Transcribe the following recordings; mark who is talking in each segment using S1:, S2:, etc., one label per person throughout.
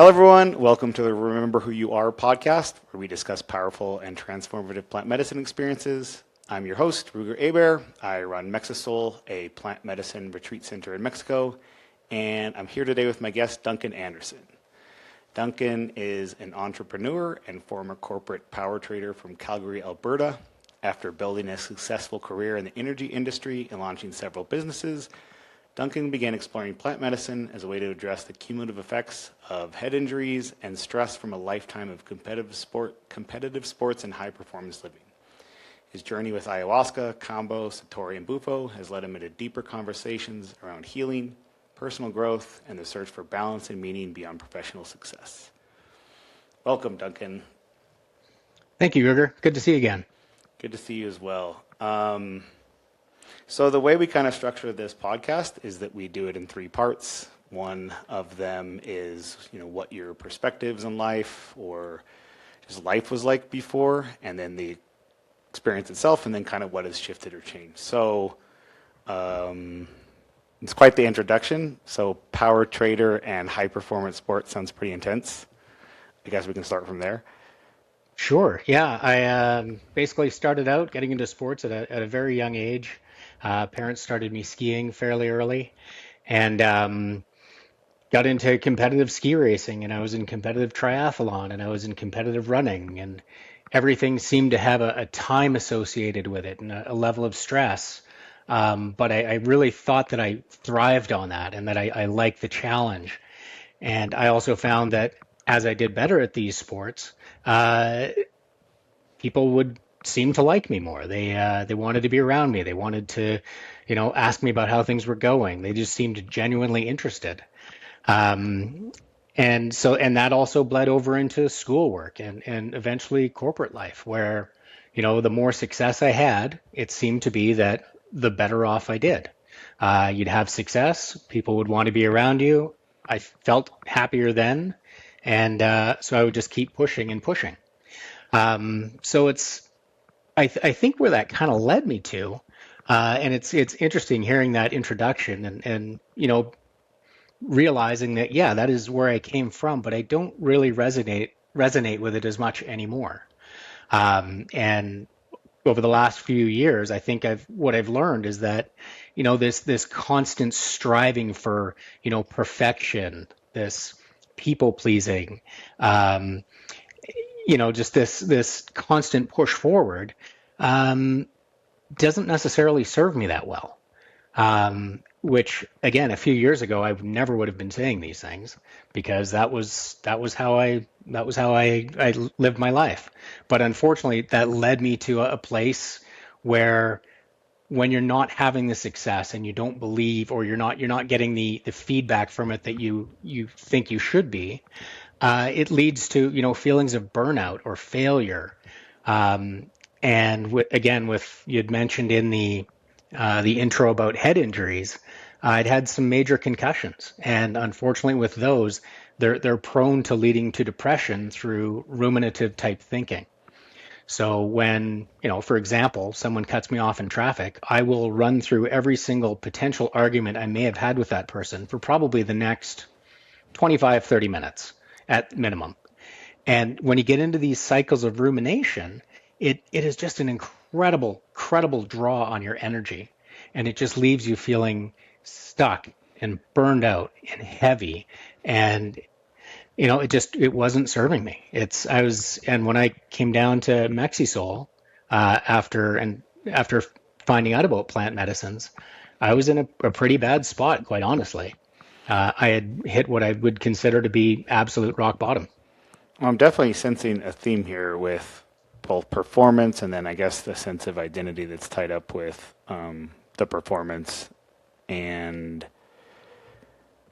S1: Hello, everyone. Welcome to the Remember Who You Are podcast, where we discuss powerful and transformative plant medicine experiences. I'm your host, Ruger Abair. I run Mexisoul, a plant medicine retreat center in Mexico, and I'm here today with my guest, Duncan Anderson. Duncan is an entrepreneur and former corporate power trader from Calgary, Alberta. After building a successful career in the energy industry and launching several businesses, Duncan began exploring plant medicine as a way to address the cumulative effects of head injuries and stress from a lifetime of competitive sports and high-performance living. His journey with Ayahuasca, Kambo, Satori, and Bufo has led him into deeper conversations around healing, personal growth, and the search for balance and meaning beyond professional success. Welcome, Duncan.
S2: Thank you, Ruger. Good to see you again.
S1: Good to see you as well. So the way we kind of structure this podcast is that we do it in three parts. One of them is, what your perspectives on life or just life was like before, and then the experience itself, and then kind of what has shifted or changed. So it's quite the introduction. So power trader and high performance sports sounds pretty intense. I guess we can start from there.
S2: Sure. Yeah, I basically started out getting into sports at a very young age. Parents started me skiing fairly early, and got into competitive ski racing, and I was in competitive triathlon, and I was in competitive running, and everything seemed to have a time associated with it and a level of stress. But I really thought that I thrived on that and that I liked the challenge. And I also found that as I did better at these sports, people would seem to like me more. They wanted to be around me. They wanted to, ask me about how things were going. They just seemed genuinely interested. And that also bled over into schoolwork and eventually corporate life, where, the more success I had, it seemed to be that the better off I did. You'd have success, people would want to be around you. I felt happier then, and so I would just keep pushing and pushing. I think where that kind of led me to, and it's interesting hearing that introduction and realizing that, yeah, that is where I came from, but I don't really resonate with it as much anymore. And over the last few years, I think what I've learned is that, this constant striving for, perfection, this people pleasing, just this constant push forward, doesn't necessarily serve me that well. Which again, a few years ago, I never would have been saying these things, because that was how I lived my life. But unfortunately, that led me to a place where, when you're not having the success and you don't believe, or you're not getting the feedback from it that you think you should be, it leads to feelings of burnout or failure. And with you'd mentioned in the intro about head injuries, I'd had some major concussions, and unfortunately with those, they're prone to leading to depression through ruminative type thinking. So when, for example, someone cuts me off in traffic, I will run through every single potential argument I may have had with that person for probably the next 25, 30 minutes at minimum. And when you get into these cycles of rumination, it is just an incredible draw on your energy. And it just leaves you feeling stuck and burned out and heavy. And, it wasn't serving me. And when I came down to Mexisoul, after finding out about plant medicines, I was in a pretty bad spot, quite honestly. I had hit what I would consider to be absolute rock bottom.
S1: I'm definitely sensing a theme here with both performance and then I guess the sense of identity that's tied up with the performance. And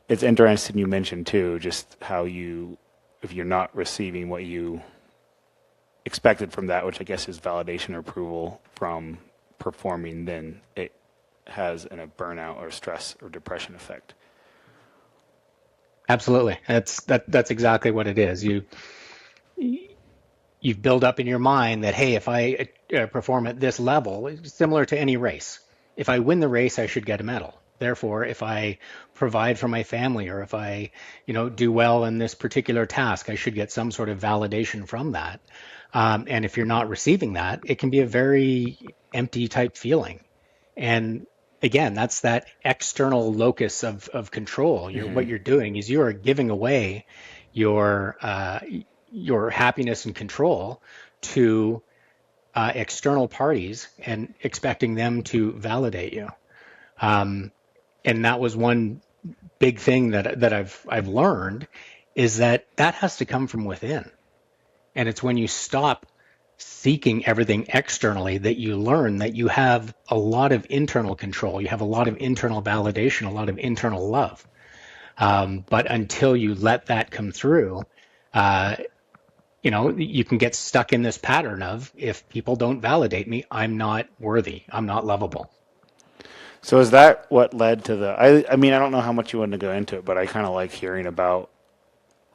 S1: it's interesting you mentioned too, just how if you're not receiving what you expected from that, which I guess is validation or approval from performing, then it has a burnout or stress or depression effect.
S2: Absolutely. That's exactly what it is. You've built up in your mind that, hey, if I perform at this level, it's similar to any race. If I win the race, I should get a medal. Therefore, if I provide for my family or if I, do well in this particular task, I should get some sort of validation from that. And if you're not receiving that, it can be a very empty type feeling. And again, that's that external locus of control. What
S1: Hmm.
S2: you're doing is you are giving away your your happiness and control to external parties and expecting them to validate you. Um, and that was one big thing that I've learned is that has to come from within. And it's when you stop seeking everything externally that you learn that you have a lot of internal control. You have a lot of internal validation, a lot of internal love. But until you let that come through, uh, you can get stuck in this pattern of if people don't validate me, I'm not worthy, I'm not lovable.
S1: So is that what led to the? I mean, I don't know how much you want to go into it, but I kind of like hearing about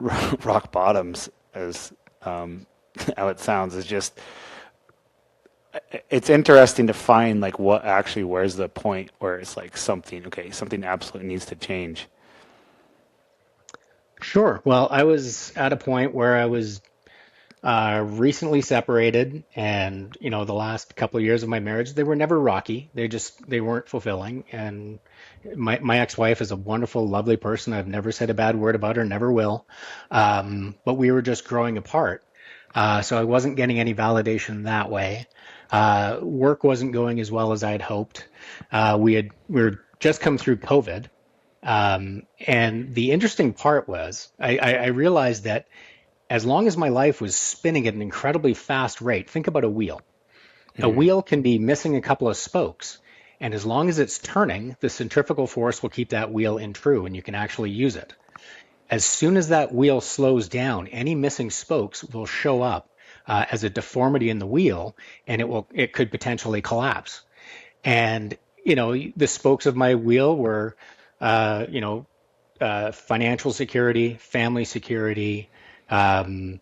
S1: rock bottoms as how it sounds. Is just it's interesting to find like what actually where's the point where it's like something okay, something absolutely needs to change.
S2: Sure. Well, I was at a point where I was recently separated, and the last couple of years of my marriage, they were never rocky. They weren't fulfilling. And my ex-wife is a wonderful, lovely person. I've never said a bad word about her, never will. But we were just growing apart. So I wasn't getting any validation that way. Work wasn't going as well as I had hoped. We were just come through COVID. And the interesting part was I realized that as long as my life was spinning at an incredibly fast rate, think about a wheel. A
S1: Hmm.
S2: wheel can be missing a couple of spokes, and as long as it's turning, the centrifugal force will keep that wheel in true, and you can actually use it. As soon as that wheel slows down, any missing spokes will show up as a deformity in the wheel, and it could potentially collapse. And the spokes of my wheel were, uh, you know, financial security, family security, um,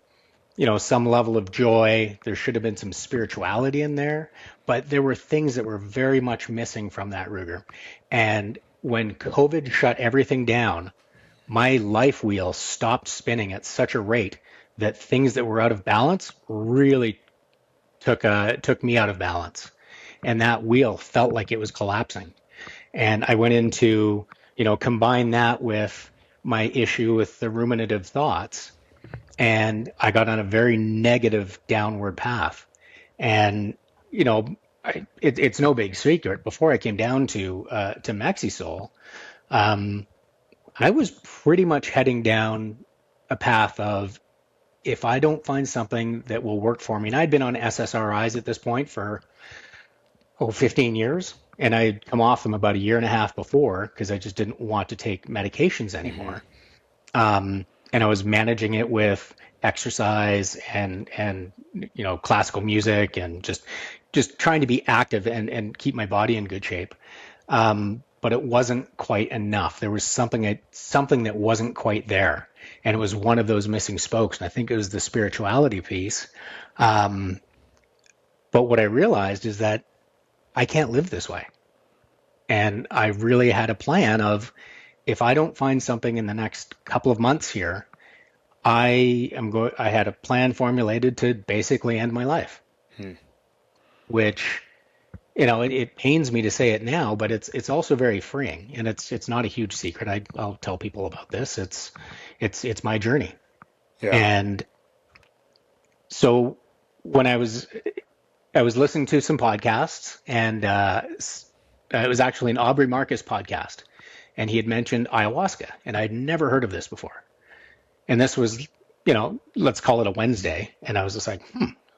S2: some level of joy. There should have been some spirituality in there, but there were things that were very much missing from that, Ruger. And when COVID shut everything down, my life wheel stopped spinning at such a rate that things that were out of balance really took me out of balance. And that wheel felt like it was collapsing. And I went into, combine that with my issue with the ruminative thoughts, and I got on a very negative downward path. And you know, it's no big secret. Before I came down to Mexisoul, um, I was pretty much heading down a path of if I don't find something that will work for me, and I'd been on SSRIs at this point for 15 years, and I'd come off them about a year and a half before because I just didn't want to take medications
S1: Hmm.
S2: anymore. And I was managing it with exercise and classical music and just trying to be active and keep my body in good shape. But it wasn't quite enough. There was something that wasn't quite there, and it was one of those missing spokes. And I think it was the spirituality piece. Um, but what I realized is that I can't live this way, and I really had a plan of if I don't find something in the next couple of months here, I had a plan formulated to basically end my life,
S1: Hmm.
S2: which it pains me to say it now, but it's also very freeing, and it's not a huge secret. I'll tell people about this. It's my journey,
S1: Yeah.
S2: and so when I was listening to some podcasts, and it was actually an Aubrey Marcus podcast, and he had mentioned ayahuasca, and I'd never heard of this before. And this was, let's call it a Wednesday. And I was just like,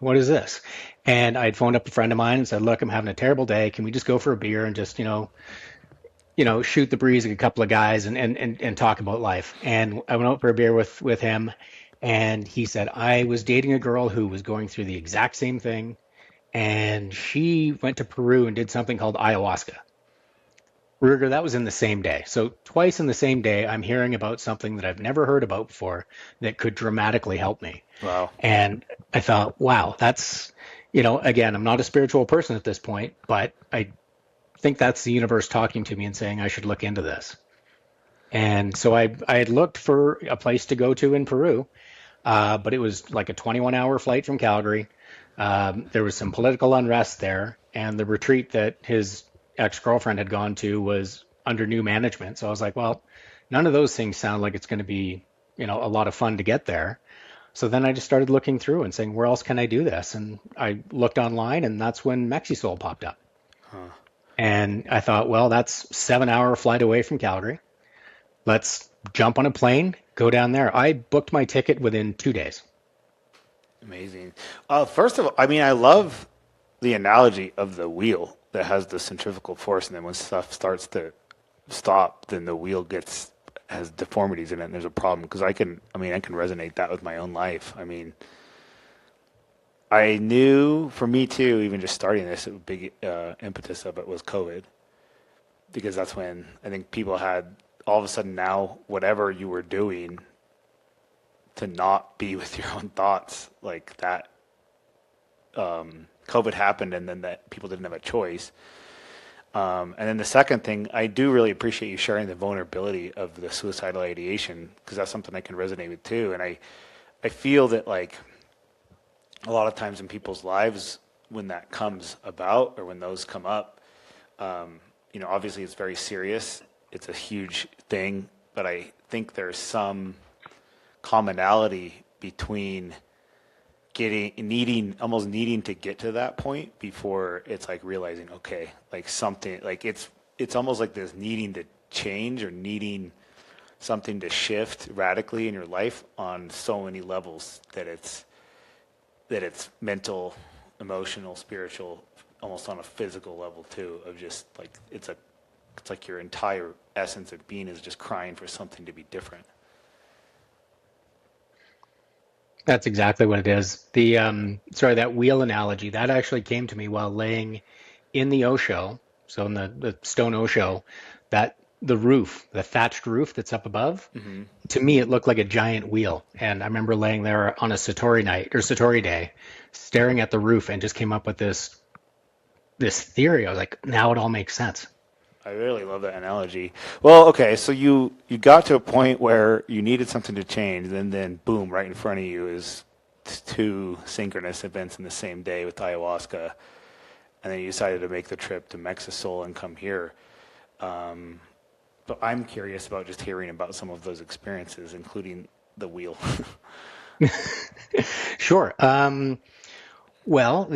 S2: what is this? And I'd phoned up a friend of mine and said, look, I'm having a terrible day. Can we just go for a beer and just, shoot the breeze with a couple of guys and talk about life? And I went out for a beer with him. And he said, I was dating a girl who was going through the exact same thing. And she went to Peru and did something called ayahuasca. Ruger, that was in the same day. So twice in the same day, I'm hearing about something that I've never heard about before that could dramatically help me.
S1: Wow.
S2: And I thought, wow, again, I'm not a spiritual person at this point, but I think that's the universe talking to me and saying I should look into this. And so I had looked for a place to go to in Peru, but it was like a 21-hour flight from Calgary. There was some political unrest there, and the retreat that his ex-girlfriend had gone to was under new management. So I was like, well, none of those things sound like it's going to be, a lot of fun to get there. So then I just started looking through and saying, where else can I do this? And I looked online, and that's when Mexisoul popped up.
S1: Huh.
S2: And I thought, well, that's 7-hour flight away from Calgary. Let's jump on a plane, go down there. I booked my ticket within 2 days.
S1: Amazing. First of all, I mean, I love the analogy of the wheel that has the centrifugal force, and then when stuff starts to stop, then the wheel has deformities in it, and there's a problem. Because I can resonate that with my own life. I mean, I knew for me too, even just starting this, a big impetus of it was COVID, because that's when I think people had all of a sudden now whatever you were doing to not be with your own thoughts like that. COVID happened, and then that people didn't have a choice. And then the second thing, I do really appreciate you sharing the vulnerability of the suicidal ideation, because that's something I can resonate with too. And I feel that like a lot of times in people's lives when that comes about or when those come up, obviously it's very serious. It's a huge thing, but I think there's some commonality between almost needing to get to that point before it's like realizing, okay, like something, like it's almost like this needing to change or needing something to shift radically in your life on so many levels that it's mental, emotional, spiritual, almost on a physical level too, of just like it's like your entire essence of being is just crying for something to be different.
S2: That's exactly what it is. That wheel analogy, that actually came to me while laying in the Osho, so in the stone Osho, that the roof, the thatched roof that's up above,
S1: Mm-hmm.
S2: to me it looked like a giant wheel. And I remember laying there on a Satori night or Satori day, staring at the roof and just came up with this theory. I was like, now it all makes sense.
S1: I really love that analogy. Well, okay, so you got to a point where you needed something to change, and then boom, right in front of you is two synchronous events in the same day with ayahuasca, and then you decided to make the trip to Mexisoul and come here. But I'm curious about just hearing about some of those experiences, including the wheel.
S2: Sure. Well,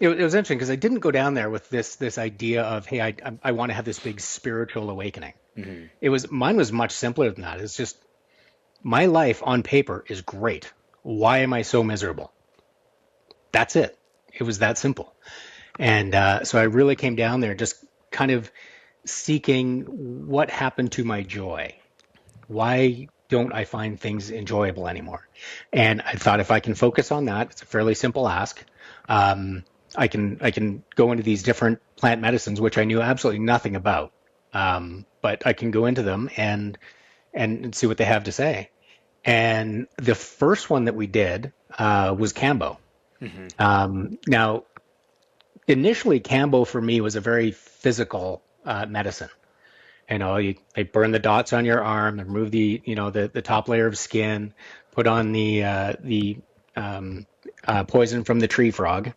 S2: it was interesting because I didn't go down there with this idea of, hey, I want to have this big spiritual awakening.
S1: Mm-hmm.
S2: Mine was much simpler than that. It's just my life on paper is great. Why am I so miserable? That's it. It was that simple. And so I really came down there just kind of seeking what happened to my joy. Why don't I find things enjoyable anymore? And I thought if I can focus on that, it's a fairly simple ask. I can go into these different plant medicines, which I knew absolutely nothing about, but I can go into them and see what they have to say. And the first one that we did was Kambo.
S1: Mm-hmm.
S2: Now, initially, Kambo for me was a very physical medicine. They burn the dots on your arm, remove the top layer of skin, put on the poison from the tree frog,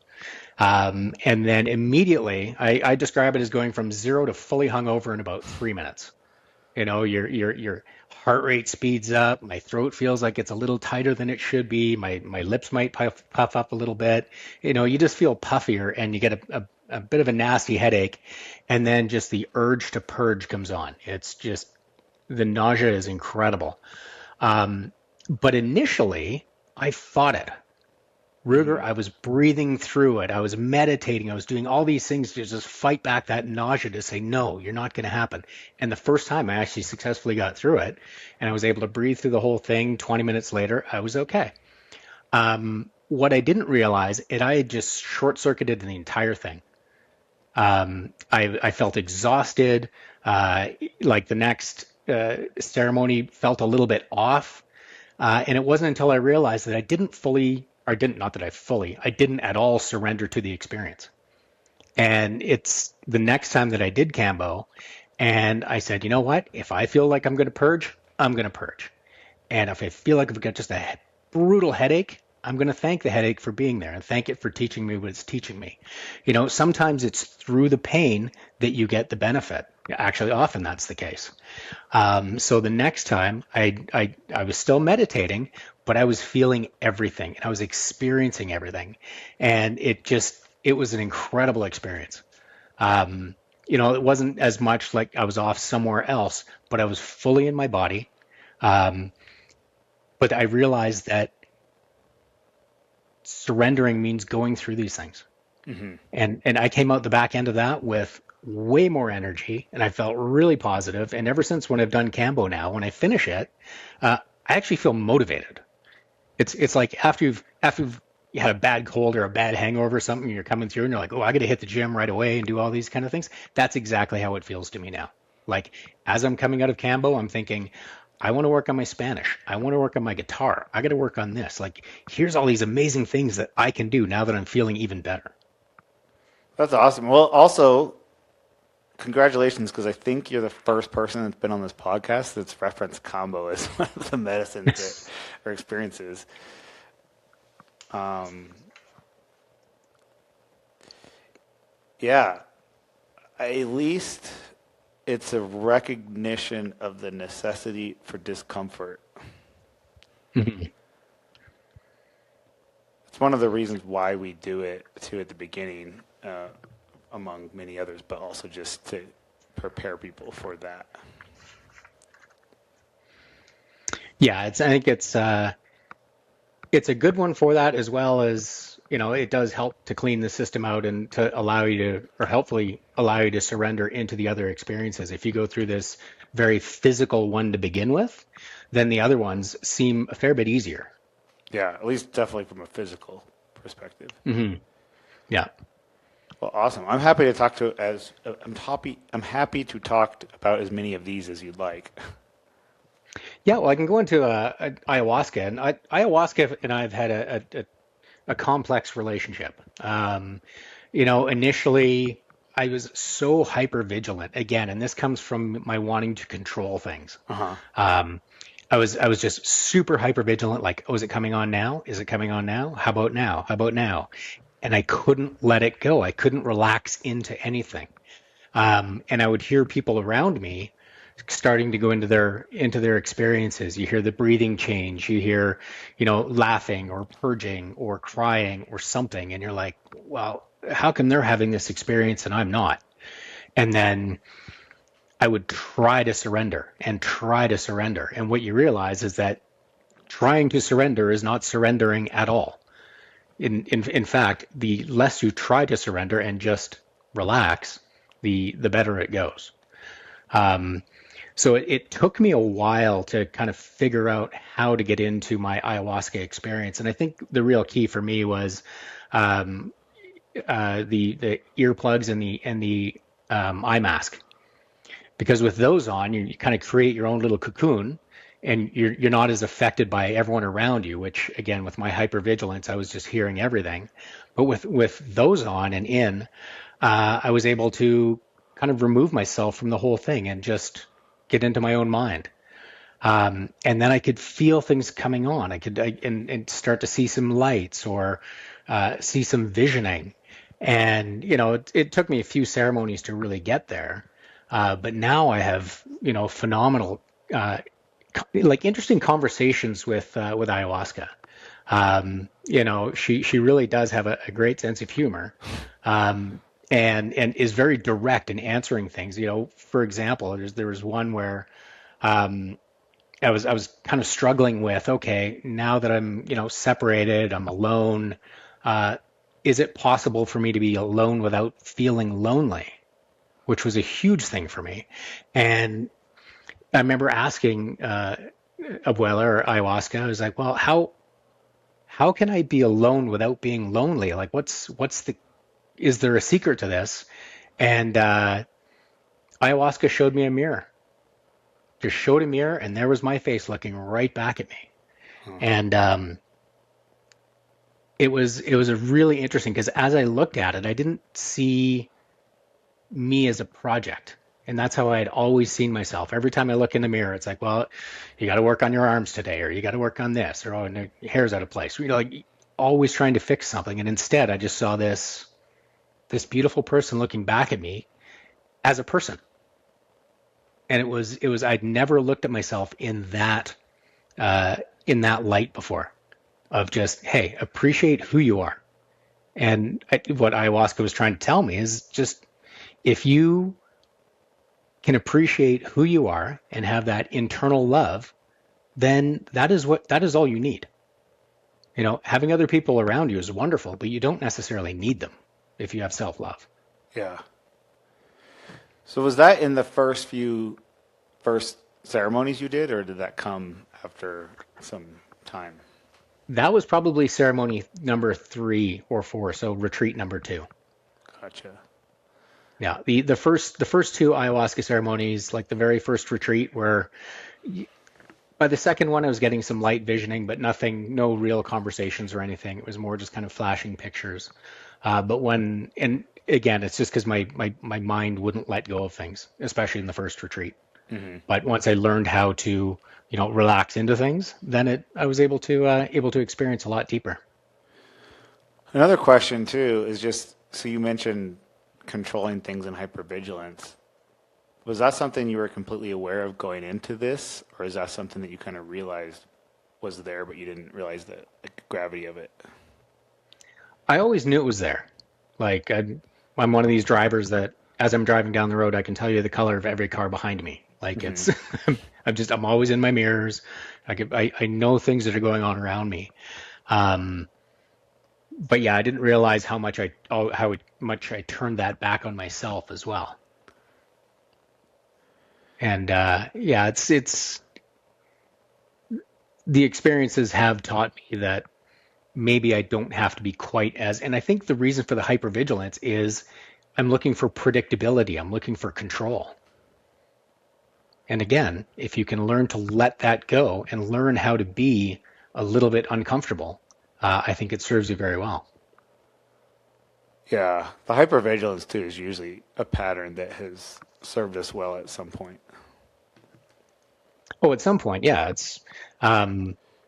S2: and then immediately, I describe it as going from zero to fully hungover in about 3 minutes. Your heart rate speeds up. My throat feels like it's a little tighter than it should be. My lips might puff up a little bit. You just feel puffier, and you get a bit of a nasty headache, and then just the urge to purge comes on. It's just the nausea is incredible. But initially, I fought it. Ruger, I was breathing through it. I was meditating. I was doing all these things to just fight back that nausea to say, no, you're not going to happen. And the first time I actually successfully got through it and I was able to breathe through the whole thing. 20 minutes later, I was okay. What I didn't realize, I had just short circuited the entire thing. I felt exhausted. Like the next ceremony felt a little bit off. And it wasn't until I realized that I didn't at all surrender to the experience. And it's the next time that I did Kambo, and I said, you know what? If I feel like I'm going to purge, I'm going to purge. And if I feel like I've got just a brutal headache, I'm going to thank the headache for being there and thank it for teaching me what it's teaching me. Sometimes it's through the pain that you get the benefit. Actually, often that's the case. So the next time I was still meditating, but I was feeling everything and I was experiencing everything. And it was an incredible experience. It wasn't as much like I was off somewhere else, but I was fully in my body. Um, but I realized that surrendering means going through these things.
S1: Mm-hmm.
S2: And I came out the back end of that with way more energy, and I felt really positive. And ever since when I've done Kambo now, when I finish it, I actually feel motivated. It's like after you've had a bad cold or a bad hangover or something, you're coming through and you're like, oh, I got to hit the gym right away and do all these kind of things. That's exactly how it feels to me now. Like as I'm coming out of Kambo, I'm thinking, I want to work on my Spanish. I want to work on my guitar. I got to work on this. Like here's all these amazing things that I can do now that I'm feeling even better.
S1: That's awesome. Well, also, congratulations, because I think you're the first person that's been on this podcast that's referenced Kambo as one of the medicines that, or experiences. Yeah, at least it's a recognition of the necessity for discomfort.
S2: Mhm.
S1: It's one of the reasons why we do it too at the beginning, among many others, but also just to prepare people for that.
S2: Yeah, I think it's a good one for that as well as, it does help to clean the system out and to allow you to, or helpfully allow you to surrender into the other experiences. If you go through this very physical one to begin with, then the other ones seem a fair bit easier.
S1: Yeah, at least definitely from a physical perspective.
S2: Hmm. Yeah.
S1: Well, awesome. I'm happy to talk to I'm happy to talk about as many of these as you'd like.
S2: Yeah, well, I can go into ayahuasca, and ayahuasca and I've had a complex relationship. Initially I was so hyper vigilant again, and this comes from my wanting to control things.
S1: Uh-huh.
S2: Um, I was just super hyper vigilant, like, oh, is it coming on now? Is it coming on now? How about now? How about now? And I couldn't let it go. I couldn't relax into anything. And I would hear people around me starting to go into their experiences. You hear the breathing change, you hear, laughing or purging or crying or something, and you're like, well, how come they're having this experience and I'm not? And then I would try to surrender and try to surrender. And what you realize is that trying to surrender is not surrendering at all. In fact, the less you try to surrender and just relax, the better it goes. Um, so it took me a while to kind of figure out how to get into my ayahuasca experience, and I think the real key for me was um, the earplugs and the eye mask, because with those on, you kind of create your own little cocoon, and you're not as affected by everyone around you. Which again, with my hypervigilance, I was just hearing everything, but with those on and in, I was able to kind of remove myself from the whole thing and just get into my own mind. And then I could feel things coming on. And start to see some lights or see some visioning. And it took me a few ceremonies to really get there. But now I have phenomenal, like interesting conversations with ayahuasca. She really does have a great sense of humor. And is very direct in answering things. For example, there was one where um, I was kind of struggling with, okay, now that I'm separated, I'm alone. Uh, is it possible for me to be alone without feeling lonely? Which was a huge thing for me. And I remember asking Abuela or ayahuasca, I was like, well, how can I be alone without being lonely? Like, is there a secret to this? And ayahuasca showed me a mirror, just showed a mirror, and there was my face looking right back at me.
S1: Huh.
S2: And it was a really interesting because as I looked at it, I didn't see me as a project. And that's how I had always seen myself. Every time I look in the mirror, it's like, well, you got to work on your arms today, or you got to work on this, or oh, and your hair's out of place. Like always trying to fix something. And instead, I just saw this beautiful person looking back at me as a person. And it was I'd never looked at myself in that light before of just, hey, appreciate who you are. And what ayahuasca was trying to tell me is just if you can appreciate who you are and have that internal love, then that is all you need. Having other people around you is wonderful, but you don't necessarily need them if you have self-love.
S1: Yeah. So was that in the first ceremonies you did, or did that come after some time?
S2: That was probably ceremony number 3 or 4, so retreat number 2.
S1: Gotcha.
S2: Yeah, the first two ayahuasca ceremonies, like the very first retreat, where by the second one I was getting some light visioning, but nothing, no real conversations or anything. It was more just kind of flashing pictures. And again, it's just because my mind wouldn't let go of things, especially in the first retreat.
S1: Hmm.
S2: But once I learned how to, relax into things, then I was able to experience a lot deeper.
S1: Another question too is just, so you mentioned controlling things in hypervigilance. Was that something you were completely aware of going into this, or is that something that you kind of realized was there, but you didn't realize the gravity of it?
S2: I always knew it was there. Like I'm one of these drivers that as I'm driving down the road, I can tell you the color of every car behind me. Like
S1: Hmm.
S2: it's, I'm always in my mirrors. I know things that are going on around me. Um, but yeah, I didn't realize much I turned that back on myself as well. And yeah, it's the experiences have taught me that maybe I don't have to be quite as, and I think the reason for the hypervigilance is I'm looking for predictability. I'm looking for control. And again, if you can learn to let that go and learn how to be a little bit uncomfortable, I think it serves you very well.
S1: Yeah, the hypervigilance too is usually a pattern that has served us well at some point.
S2: Oh, at some point, yeah,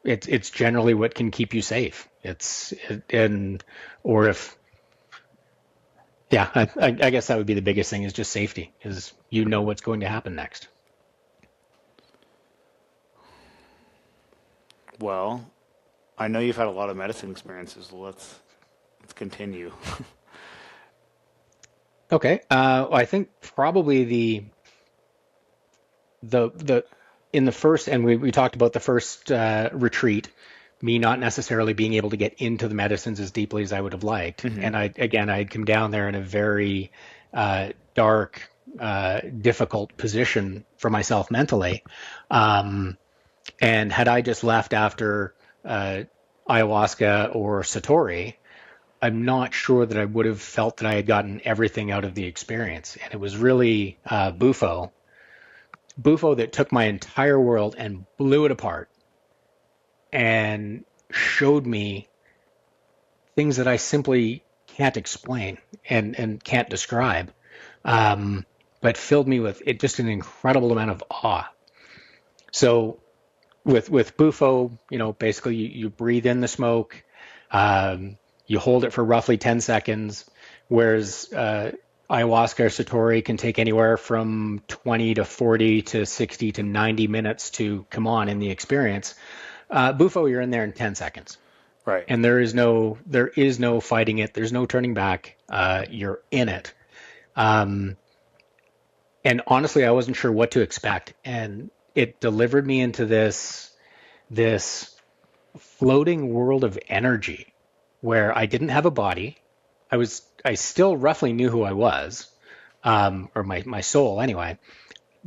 S2: it's generally what can keep you safe. And or if yeah, I guess that would be the biggest thing is just safety, is what's going to happen next.
S1: Well, I know you've had a lot of medicine experiences. Let's continue.
S2: Okay, I think probably the in the first, and we talked about the first retreat, me not necessarily being able to get into the medicines as deeply as I would have liked.
S1: Hmm.
S2: And I'd come down there in a very dark, difficult position for myself mentally. Um, and had I just left after ayahuasca or Satori, I'm not sure that I would have felt that I had gotten everything out of the experience. And it was really Bufo that took my entire world and blew it apart and showed me things that I simply can't explain and can't describe, but filled me with it just an incredible amount of awe. So with Bufo, basically you breathe in the smoke, you hold it for roughly 10 seconds, whereas ayahuasca or Satori can take anywhere from 20 to 40 to 60 to 90 minutes to come on in the experience. Bufo, you're in there in 10 seconds.
S1: Right.
S2: And there is no fighting it. There's no turning back. You're in it. Um, and honestly, I wasn't sure what to expect. And it delivered me into this floating world of energy where I didn't have a body. I still roughly knew who I was, or my soul anyway,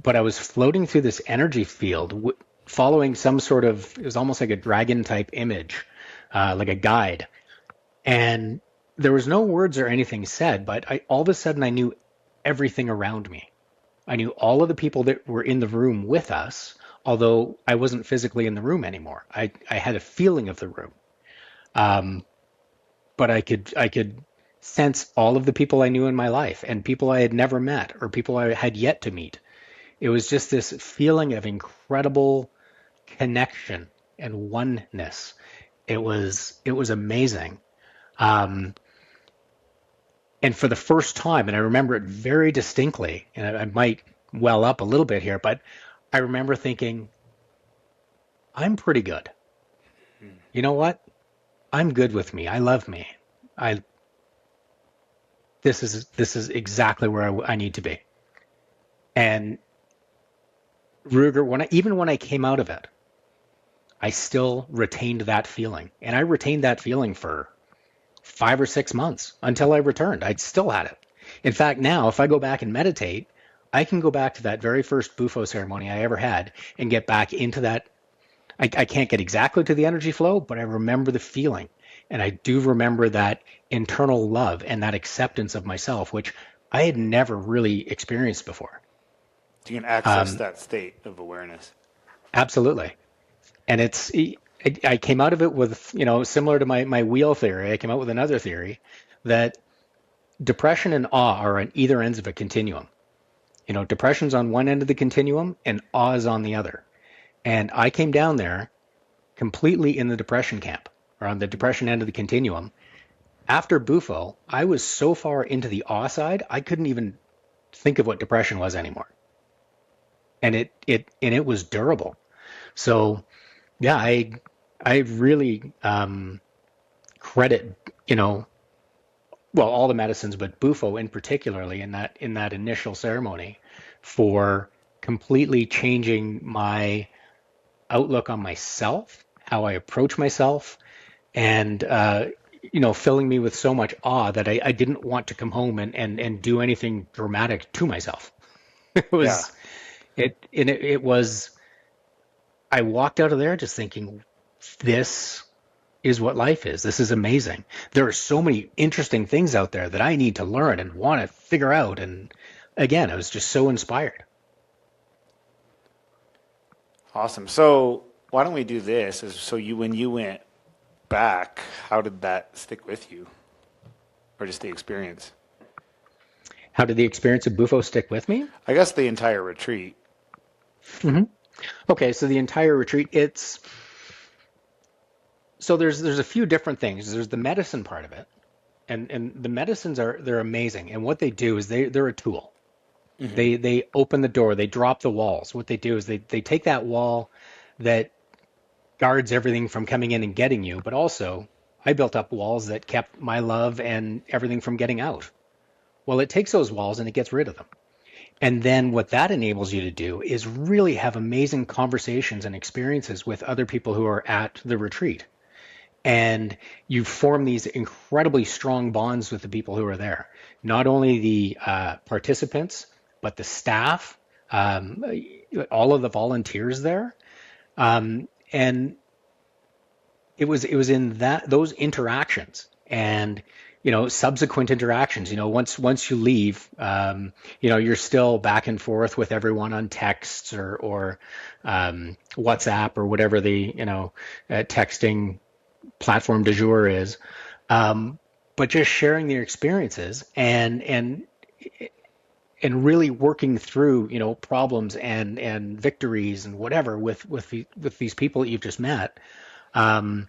S2: but I was floating through this energy field, following some sort of, it was almost like a dragon type image, like a guide. And there was no words or anything said, but all of a sudden I knew everything around me. I knew all of the people that were in the room with us, although I wasn't physically in the room anymore. I had a feeling of the room. Um, but I could sense all of the people I knew in my life and people I had never met or people I had yet to meet. It was just this feeling of incredible connection and oneness. It was amazing. Um, and for the first time, and I remember it very distinctly, and I might well up a little bit here, but I remember thinking, I'm pretty good. You know what? I'm good with me. I love me. I this is exactly where I need to be. And Ruger, even when I came out of it, I still retained that feeling, and I retained that feeling for 5 or 6 months until I returned. I still had it. In fact, now if I go back and meditate, I can go back to that very first Bufo ceremony I ever had and get back into that. I can't get exactly to the energy flow, but I remember the feeling. And I do remember that internal love and that acceptance of myself, which I had never really experienced before.
S1: You can access
S2: Um,
S1: that state of awareness.
S2: absolutely. And I came out of it with, similar to my wheel theory, I came out with another theory that depression and awe are on either ends of a continuum. Depression's on one end of the continuum and awe is on the other. And I came down there completely in the depression camp or on the depression end of the continuum. After Bufo, I was so far into the awe side, I couldn't even think of what depression was anymore. And it was durable. So yeah, I really credit, well, all the medicines, but Bufo in particularly in that initial ceremony for completely changing my outlook on myself, how I approach myself, and filling me with so much awe that I didn't want to come home and do anything dramatic to myself. It
S1: Yeah.
S2: was it was I walked out of there just thinking, this is what life is. This is amazing. There are so many interesting things out there that I need to learn and want to figure out. And again, I was just so inspired.
S1: Awesome. So why don't we do this? So when you went back, how did that stick with you, or just the experience?
S2: How did the experience of Bufo stick with me?
S1: I guess the entire retreat.
S2: hmm Okay, so the entire retreat, there's a few different things. There's the medicine part of it, and the medicines they're amazing. And what they do is they're a tool.
S1: Hmm.
S2: They open the door, they drop the walls. What they do is they take that wall that guards everything from coming in and getting you, but also I built up walls that kept my love and everything from getting out. Well, it takes those walls and it gets rid of them. And then what that enables you to do is really have amazing conversations and experiences with other people who are at the retreat. And you form these incredibly strong bonds with the people who are there. Not only the participants, but the staff, um, all of the volunteers there. And it was in those interactions and subsequent interactions. Once you leave, you're still back and forth with everyone on texts or WhatsApp or whatever the texting platform du jour is. But just sharing their experiences and really working through problems and victories and whatever with these people that you've just met. um,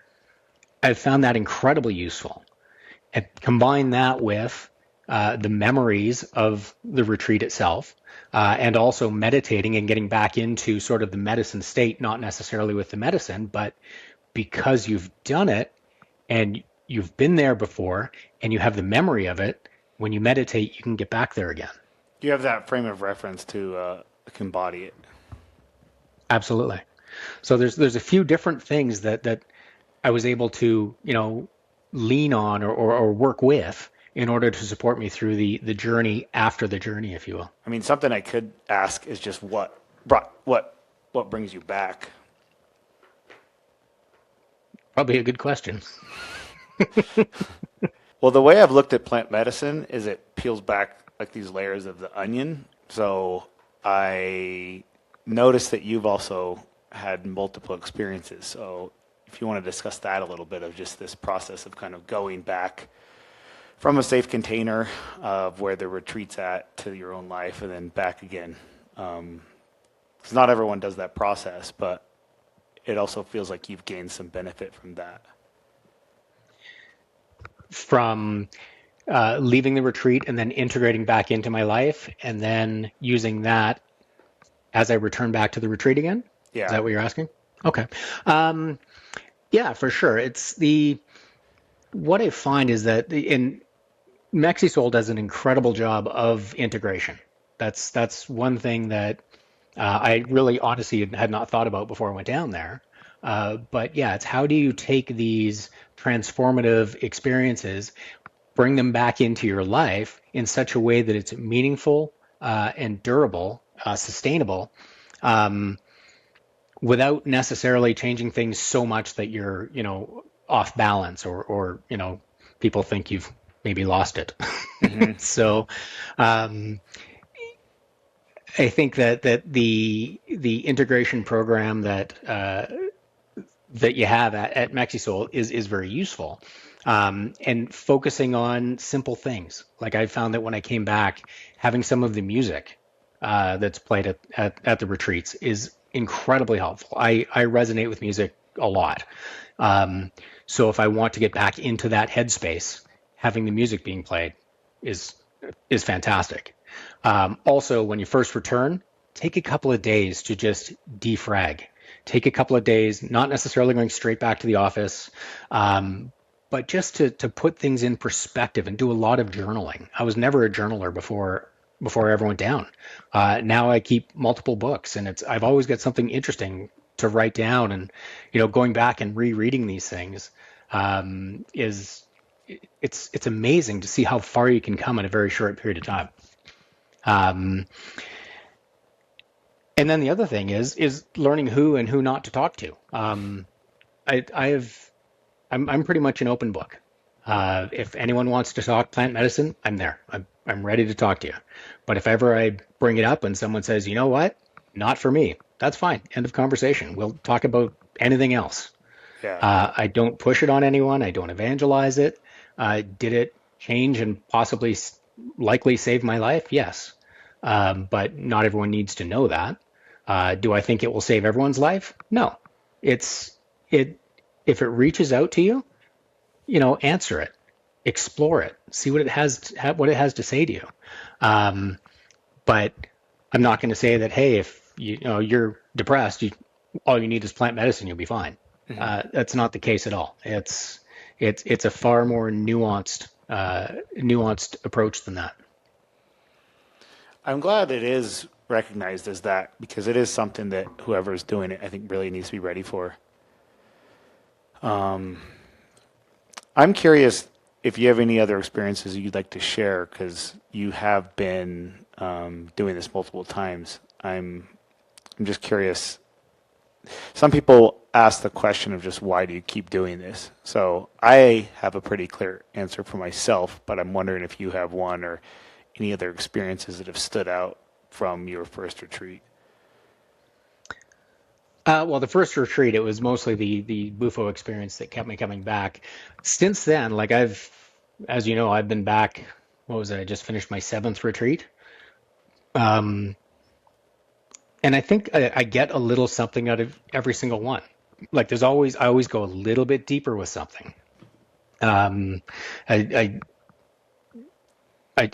S2: I've found that incredibly useful. And combine that with the memories of the retreat itself, and also meditating and getting back into sort of the medicine state, not necessarily with the medicine, but because you've done it and you've been there before and you have the memory of it, when you meditate, you can get back there again.
S1: You have that frame of reference to embody it.
S2: Absolutely. So there's a few different things that I was able to, lean on or work with in order to support me through the journey after the journey, if you will.
S1: I mean, something I could ask is just what brings you back?
S2: Probably a good question.
S1: Well, the way I've looked at plant medicine is it peels back like these layers of the onion. So I noticed that you've also had multiple experiences. So if you want to discuss that a little bit of just this process of kind of going back from a safe container of where the retreat's at to your own life and then back again. Because not everyone does that process, but it also feels like you've gained some benefit from that.
S2: From leaving the retreat and then integrating back into my life and then using that as I return back to the retreat again? Is
S1: Yeah.
S2: that what you're asking? Okay. Yeah, for sure. What I find is that in mexisoul does an incredible job of integration. That's one thing that I really honestly had not thought about before I went down there. But yeah, it's how do you take these transformative experiences, bring them back into your life in such a way that it's meaningful and durable, sustainable, um, without necessarily changing things so much that you're, off balance or people think you've maybe lost it.
S1: Mm-hmm.
S2: So um, I think that the integration program that you have at mexisoul is very useful. And focusing on simple things. Like I found that when I came back, having some of the music that's played at the retreats is incredibly helpful. I resonate with music a lot. So if I want to get back into that headspace, having the music being played is is fantastic. Also, when you first return, take a couple of days to just defrag. Take a couple of days, not necessarily going straight back to the office, but just to put things in perspective and do a lot of journaling. I was never a journaler before I ever went down. Now I keep multiple books, and I've always got something interesting to write down. And going back and rereading these things is it's amazing to see how far you can come in a very short period of time. Um, and then the other thing is learning who and who not to talk to. I'm pretty much an open book. If anyone wants to talk plant medicine, I'm there. I'm ready to talk to you. But if ever I bring it up and someone says, you know what, not for me, that's fine. End of conversation. We'll talk about anything else.
S1: Yeah.
S2: I don't push it on anyone. I don't evangelize it. Did it change and possibly likely save my life? Yes. But not everyone needs to know that. Do I think it will save everyone's life? No. It's it if it reaches out to you, answer it, explore it, see what it has to say to you. But I'm not going to say that, hey, if you're depressed, all you need is plant medicine, you'll be fine.
S1: Mm-hmm.
S2: That's not the case at all. It's a far more nuanced approach than that.
S1: I'm glad it is recognized as that because it is something that whoever is doing it, I think, really needs to be ready for. I'm curious if you have any other experiences you'd like to share because you have been doing this multiple times. I'm just curious. Some people ask the question of just why do you keep doing this? So I have a pretty clear answer for myself, but I'm wondering if you have one or any other experiences that have stood out from your first retreat.
S2: Well, the first retreat, it was mostly the Bufo experience that kept me coming back. Since then, like as you know, I've been back. What was it? I just finished my seventh retreat. Um, and I think I get a little something out of every single one. Like I always go a little bit deeper with something. Um, I,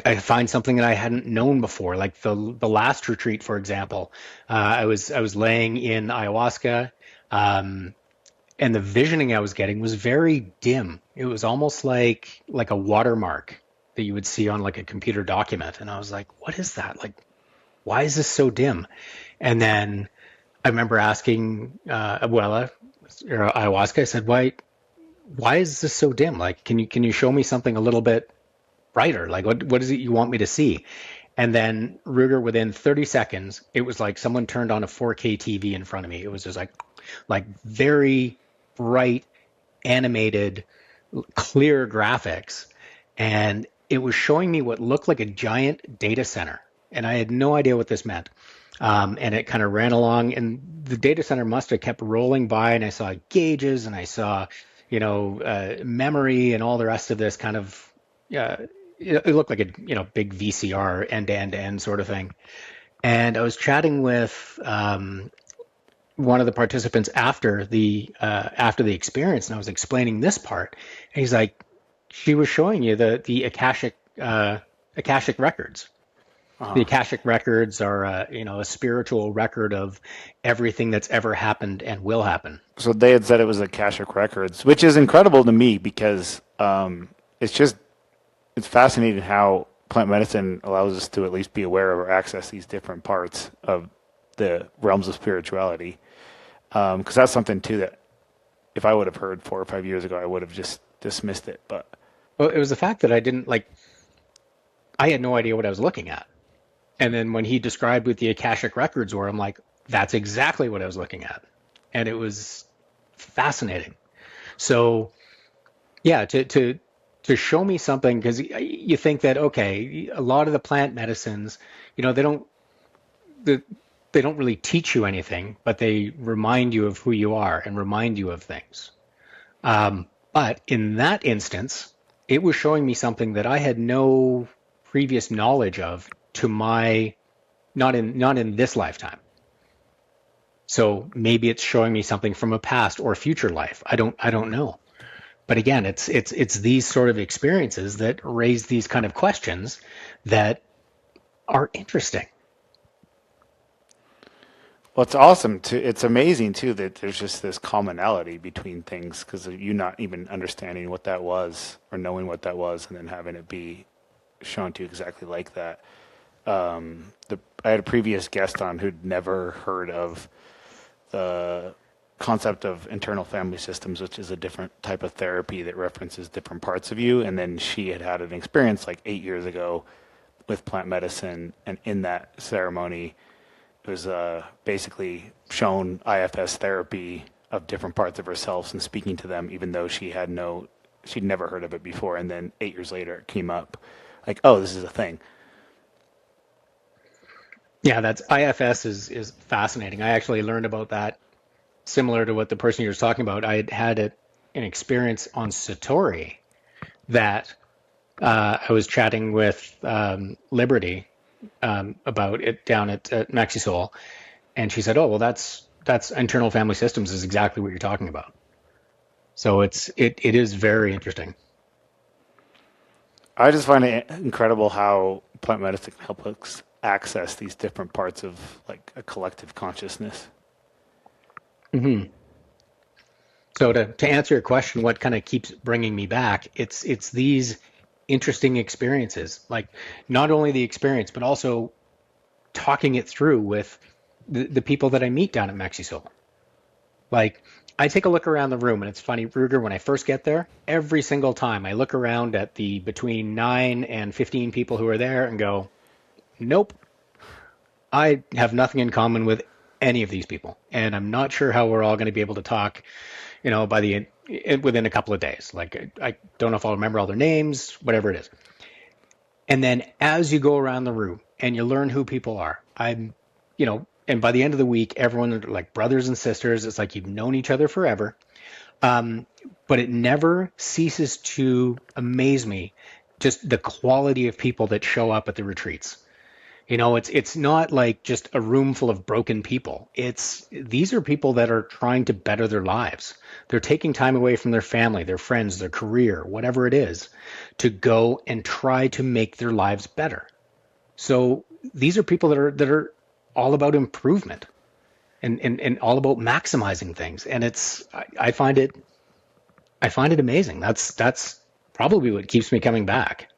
S2: I find something that I hadn't known before. Like the last retreat, for example, I was laying in ayahuasca, um, and the visioning I was getting was very dim. It was almost like a watermark that you would see on like a computer document, and I was like, "What is that? Like, why is this so dim?" And then I remember asking Abuela or ayahuasca. I said, "Why is this so dim? Like, can you show me something a little bit brighter? Like, what is it you want me to see?" And then Ruger, within 30 seconds, it was like someone turned on a 4K TV in front of me. It was just like very bright, animated, clear graphics, and it was showing me what looked like a giant data center. And I had no idea what this meant. And it kind of ran along, and the data center must have kept rolling by, and I saw gauges, and I saw, memory and all the rest of this kind of, uh, it looked like a, big VCR end to end to end sort of thing. And I was chatting with one of the participants after the experience, and I was explaining this part, and he's like, she was showing you the Akashic records. The Akashic records are, a spiritual record of everything that's ever happened and will happen.
S1: So they had said it was Akashic Records, which is incredible to me because it's fascinating how plant medicine allows us to at least be aware of or access these different parts of the realms of spirituality. Because that's something too that if I would have heard 4 or 5 years ago, I would have just dismissed it. But
S2: Well, it was the fact that I had no idea what I was looking at. And then when he described what the Akashic records were, I'm like, that's exactly what I was looking at. And it was fascinating. So yeah, to show me something, because you think that, okay, a lot of the plant medicines, they don't they, they don't really teach you anything, but they remind you of who you are and remind you of things. But in that instance, it was showing me something that I had no previous knowledge of to my not in this lifetime. So maybe it's showing me something from a past or future life. I don't know. But again, it's these sort of experiences that raise these kind of questions that are interesting.
S1: well, it's awesome too. It's amazing too that there's just this commonality between things because of you not even understanding what that was or knowing what that was, and then having it be shown to you exactly like that. I had a previous guest on who'd never heard of the concept of internal family systems, which is a different type of therapy that references different parts of you. And then she had an experience like 8 years ago with plant medicine, and in that ceremony, it was basically shown IFS therapy of different parts of herself and speaking to them, even though she'd never heard of it before. And then 8 years later, it came up, like, oh, this is a thing.
S2: Yeah, that's IFS is fascinating. I actually learned about that similar to what the person you were talking about. I had had an experience on Satori that I was chatting with Liberty about it down at Mexisoul, and she said, "Oh, well, that's internal family systems is exactly what you're talking about." So it is very interesting.
S1: I just find it incredible how plant medicine can help us access these different parts of like a collective consciousness.
S2: hmm So to answer your question, what kind of keeps bringing me back? It's these interesting experiences, like not only the experience, but also talking it through with the people that I meet down at Mexisoul. Like, I take a look around the room, and it's funny, Ruger, when I first get there, every single time I look around at the between 9 and 15 people who are there and go, nope, I have nothing in common with any of these people. And I'm not sure how we're all going to be able to talk, by within a couple of days. Like, I don't know if I'll remember all their names, whatever it is. And then as you go around the room and you learn who people are, and by the end of the week, everyone are like brothers and sisters. It's like you've known each other forever. Um, but it never ceases to amaze me just the quality of people that show up at the retreats. It's not like just a room full of broken people. These are people that are trying to better their lives. They're taking time away from their family, their friends, their career, whatever it is, to go and try to make their lives better. So these are people that are all about improvement and all about maximizing things. And I find it amazing. That's probably what keeps me coming back.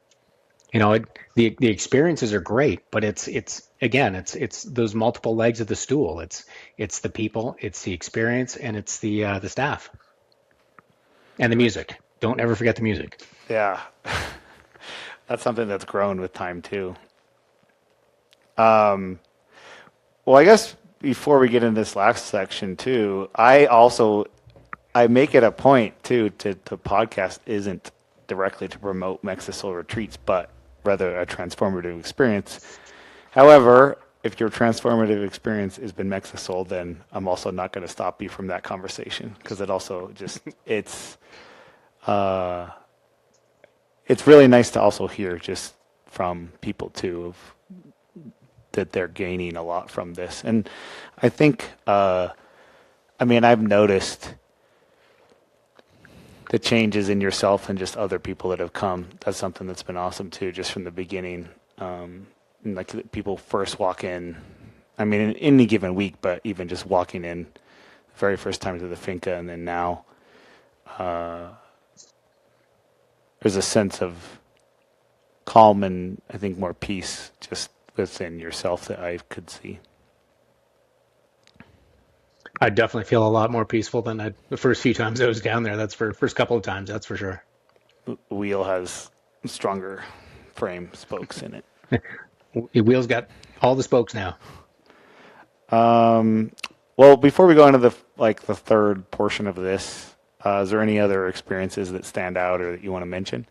S2: The experiences are great, but it's again, it's those multiple legs of the stool. It's the people, it's the experience, and it's the staff and the music. Don't ever forget the music.
S1: Yeah, that's something that's grown with time too. Um, well, I guess before we get into this last section too, I make it a point too to podcast isn't directly to promote Mexisoul retreats, but rather a transformative experience. However, if your transformative experience has been Mexisoul, then I'm also not going to stop you from that conversation because it also just uh, it's really nice to also hear just from people too of that they're gaining a lot from this. And I think, I mean, I've noticed the changes in yourself and just other people that have come. That's something that's been awesome too, just from the beginning. And like people first walk in, I mean, in any given week, but even just walking in the very first time to the finca, and then now, there's a sense of calm and I think more peace just within yourself that I could see.
S2: I definitely feel a lot more peaceful than the first few times I was down there. That's for first couple of times, that's for sure.
S1: Wheel has stronger frame spokes in it.
S2: The wheel's got all the spokes now.
S1: Well, before we go into the third portion of this, is there any other experiences that stand out or that you want to mention?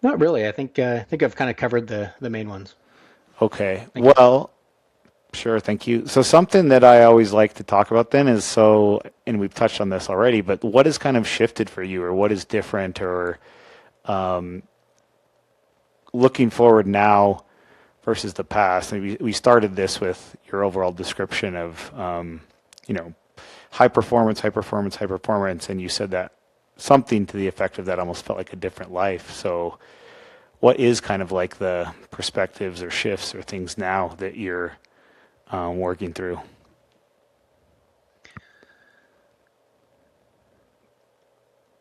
S2: Not really. I think I've kind of covered the main ones.
S1: Okay.
S2: Thank you.
S1: Well, sure. Thank you. So something that I always like to talk about then is and we've touched on this already, but what has kind of shifted for you, or what is different, or looking forward now versus the past? And we started this with your overall description of, high performance, high performance, high performance, and you said that something to the effect of that almost felt like a different life. So what is kind of like the perspectives or shifts or things now that you're working through?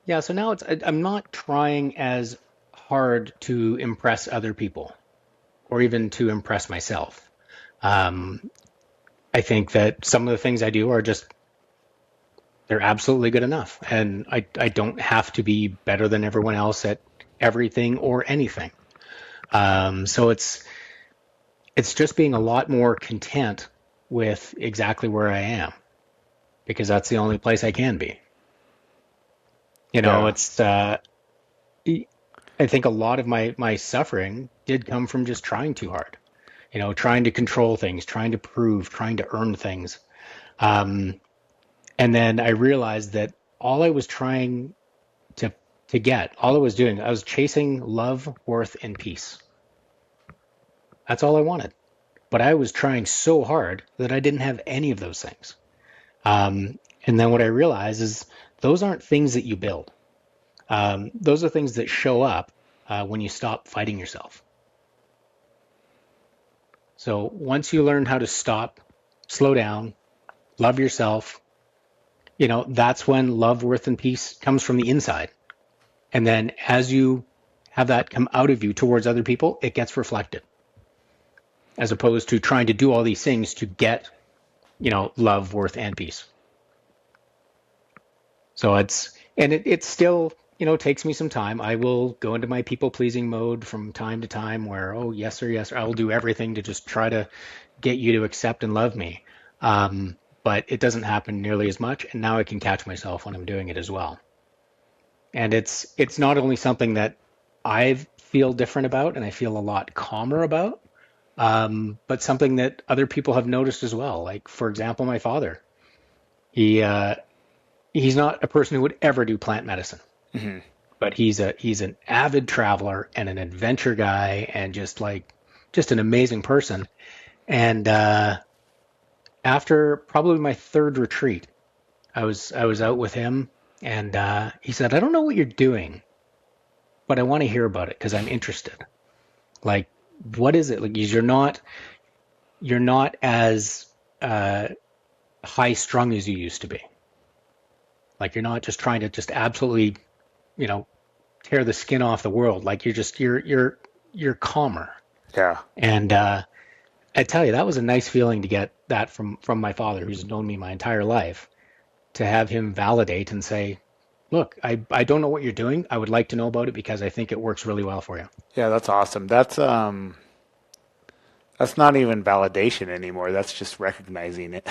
S2: Yeah, so now I'm not trying as hard to impress other people or even to impress myself. Um, I think that some of the things I do are just they're absolutely good enough, and I don't have to be better than everyone else at everything or anything. So it's just being a lot more content with exactly where I am because that's the only place I can be.
S1: Yeah.
S2: It's I think a lot of my suffering did come from just trying too hard. Trying to control things, trying to prove, trying to earn things. Um, and then I realized that all I was trying to to get, all I was doing, I was chasing love, worth, and peace. That's all I wanted. But I was trying so hard that I didn't have any of those things. And then what I realized is those aren't things that you build. Those are things that show up when you stop fighting yourself. So once you learn how to stop, slow down, love yourself, that's when love, worth, and peace comes from the inside. And then as you have that come out of you towards other people, it gets reflected, as opposed to trying to do all these things to get, love, worth, and peace. So it still, takes me some time. I will go into my people pleasing mode from time to time where, oh, yes, sir, yes, sir. I will do everything to just try to get you to accept and love me. But it doesn't happen nearly as much. And now I can catch myself when I'm doing it as well. And it's not only something that I feel different about and I feel a lot calmer about, but something that other people have noticed as well. Like, for example, my father. He he's not a person who would ever do plant medicine,
S1: Hmm.
S2: but he's an avid traveler and an adventure guy and just an amazing person. And after probably my third retreat, I was out with him, and he said, "I don't know what you're doing, but I want to hear about it because I'm interested. Like, what is it? Like, you're not as uh, high strung as you used to be. Like, you're not just trying to just absolutely, you know, tear the skin off the world. Like, you're calmer."
S1: Yeah.
S2: And I tell you, that was a nice feeling to get that from my father, who's known me my entire life, to have him validate and say, "Look, I don't know what you're doing. I would like to know about it because I think it works really well for you."
S1: Yeah, that's awesome. That's not even validation anymore. That's just recognizing it.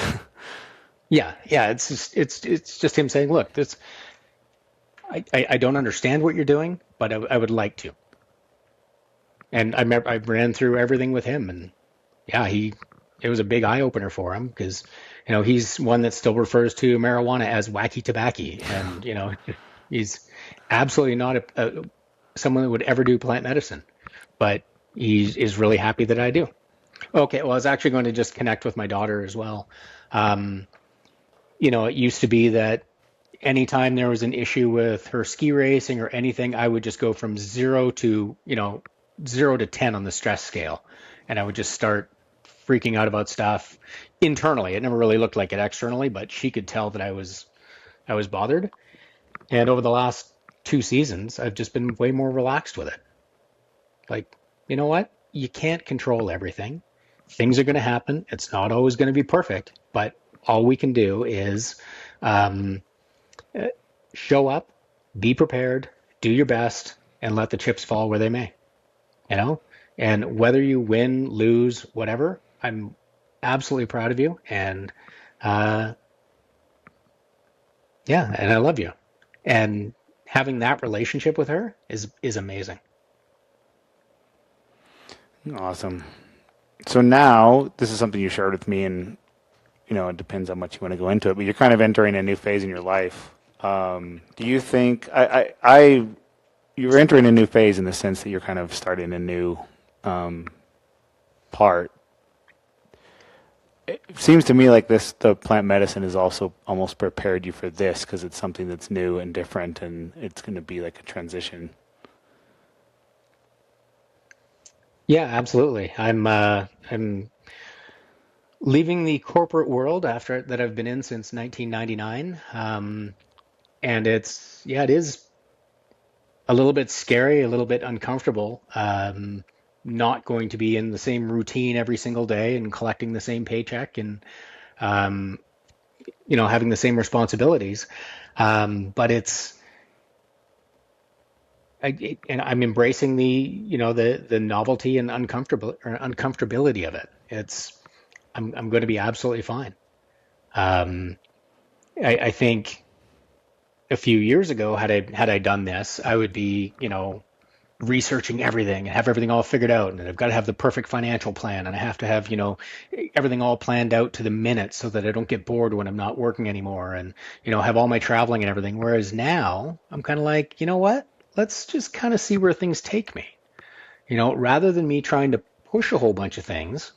S2: Yeah, yeah. It's just him saying, "Look, this I don't understand what you're doing, but I would like to." And I remember I ran through everything with him, and yeah, it was a big eye opener for him because, he's one that still refers to marijuana as wacky tobacco, and he's absolutely not someone that would ever do plant medicine, but he is really happy that I do. Okay, well, I was actually going to just connect with my daughter as well. Um, it used to be that anytime there was an issue with her ski racing or anything, I would just go from 0 to 10 on the stress scale. And I would just start freaking out about stuff internally. It never really looked like it externally, but she could tell that I was bothered. And over the last 2 seasons, I've just been way more relaxed with it. Like, you know what? You can't control everything. Things are going to happen. It's not always going to be perfect, but all we can do is um, show up, be prepared, do your best, and let the chips fall where they may. You know, and whether you win, lose, whatever, I'm absolutely proud of you, and uh, yeah, and I love you, and having that relationship with her is amazing.
S1: Awesome. So now this is something you shared with me, and it depends how much you want to go into it, but you're kind of entering a new phase in your life. Do you think you're entering a new phase in the sense that you're kind of starting a new um, part? It seems to me like the plant medicine has also almost prepared you for this because it's something that's new and different, and it's going to be like a transition.
S2: Yeah, absolutely. I'm leaving the corporate world after that I've been in since 1999, and it is a little bit scary, a little bit uncomfortable. Not going to be in the same routine every single day and collecting the same paycheck and um, having the same responsibilities. But and I'm embracing the novelty and uncomfortability of it. I'm going to be absolutely fine. Um, I think a few years ago, had I done this, I would be researching everything and have everything all figured out, and I've got to have the perfect financial plan, and I have to have everything all planned out to the minute so that I don't get bored when I'm not working anymore, and have all my traveling and everything. Whereas now I'm kind of like, you know what? Let's just kind of see where things take me. Rather than me trying to push a whole bunch of things,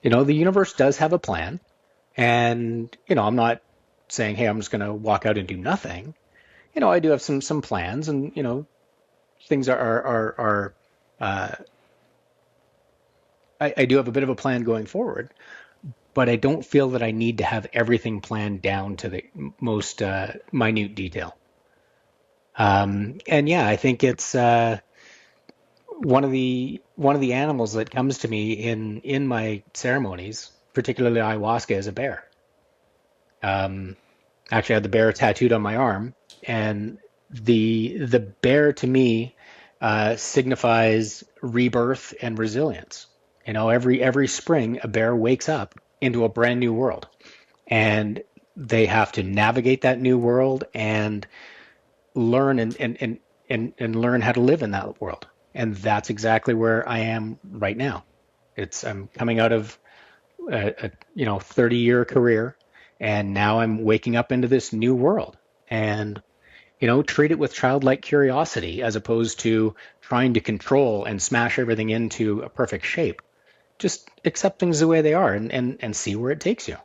S2: the universe does have a plan, and I'm not saying, hey, I'm just going to walk out and do nothing. I do have some plans, and things are uh, I do have a bit of a plan going forward, but I don't feel that I need to have everything planned down to the most minute detail. And yeah, I think it's one of the animals that comes to me in my ceremonies, particularly ayahuasca, is a bear. Um, Actually, I had the bear tattooed on my arm, and the bear to me signifies rebirth and resilience. Every spring, a bear wakes up into a brand new world, and they have to navigate that new world and learn and learn how to live in that world. And that's exactly where I am right now. I'm coming out of a 30-year career, and now I'm waking up into this new world. And treat it with childlike curiosity as opposed to trying to control and smash everything into a perfect shape. Just accept things the way they are, and see where it takes you.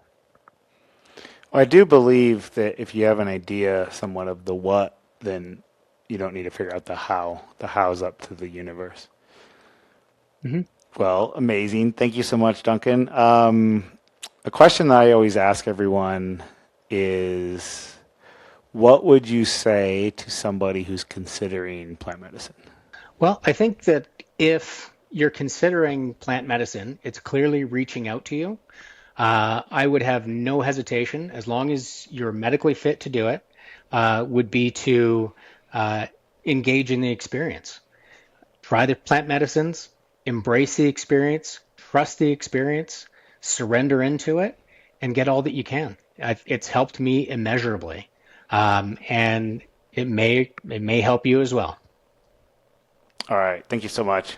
S1: Well, I do believe that if you have an idea somewhat of the what, then you don't need to figure out the how. The how's up to the universe.
S2: Hmm.
S1: Well, amazing. Thank you so much, Duncan. A question that I always ask everyone is, what would you say to somebody who's considering plant medicine?
S2: Well, I think that if you're considering plant medicine, it's clearly reaching out to you. I would have no hesitation, as long as you're medically fit to do it, would be to uh, engage in the experience. Try the plant medicines, embrace the experience, trust the experience, surrender into it, and get all that you can. It's helped me immeasurably, and it may help you as well.
S1: All right. Thank you so much.